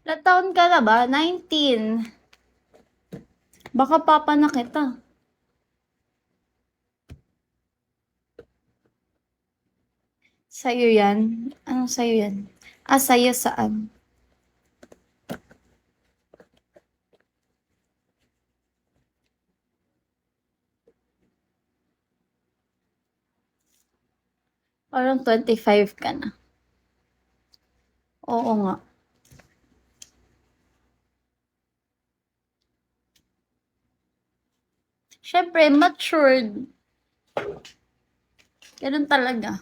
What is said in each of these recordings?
Ilang taon ka na ba? 19. Baka papa na kita. Sa'yo yan? Anong sa'yo yan? Ah, sa'yo saan? Parang 25 ka na. Oo nga. Siyempre, matured. Ganun talaga.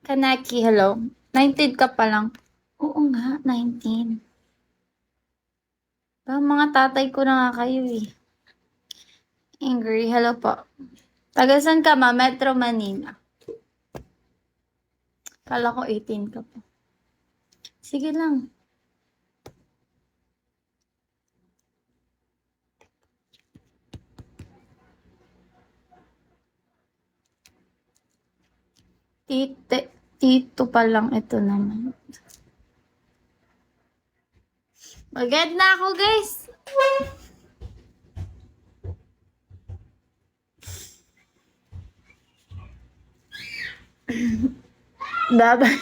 Kaneki, hello. 19 ka pa lang. Oo nga, 19. Mga tatay ko na nga kayo eh. Angry, hello po. Taga saan ka ma? Metro Manila. Kala ko 18 ka pa. Sige lang. Tito pa lang ito naman. Mag-get na ako, guys. Bye-bye.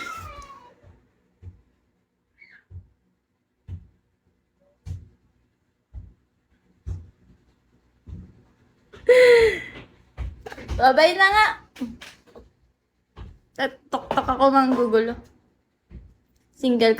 Bye-bye na nga. Tok-tok ako manggugulo. Single ka.